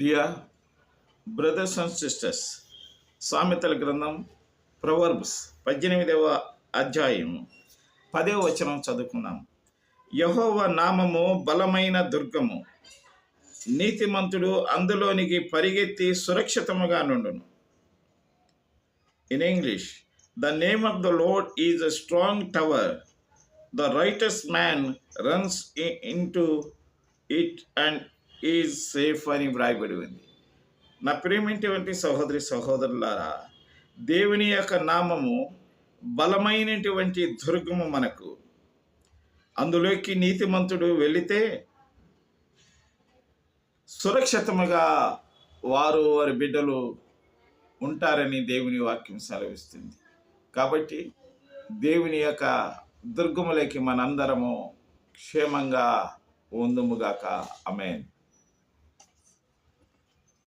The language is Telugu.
డియర్ బ్రదర్స్ అండ్ సిస్టర్స్, సామెతల గ్రంథం ప్రొవర్బ్స్ 18వ అధ్యాయం 10వ వచనం చదువుకున్నాం. యెహోవా నామము బలమైన దుర్గము, నీతిమంతుడు అందులోనికి పరిగెత్తి సురక్షితముగా నుండును. In English, the name of the Lord is a strong tower, the righteous man runs into it and is safe అని వ్రాయబడి ఉంది. నా ప్రియమైనటువంటి సహోదరి సహోదరులారా, దేవుని యొక్క నామము బలమైనటువంటి దుర్గము మనకు. అందులోకి నీతిమంతుడు వెళితే సురక్షితముగా వారి బిడ్డలు ఉంటారని దేవుని వాక్యం సెలవిస్తుంది. కాబట్టి దేవుని యొక్క దుర్గములోకి మనందరము క్షేమంగా ఉందుముగాక. ఆమేన్.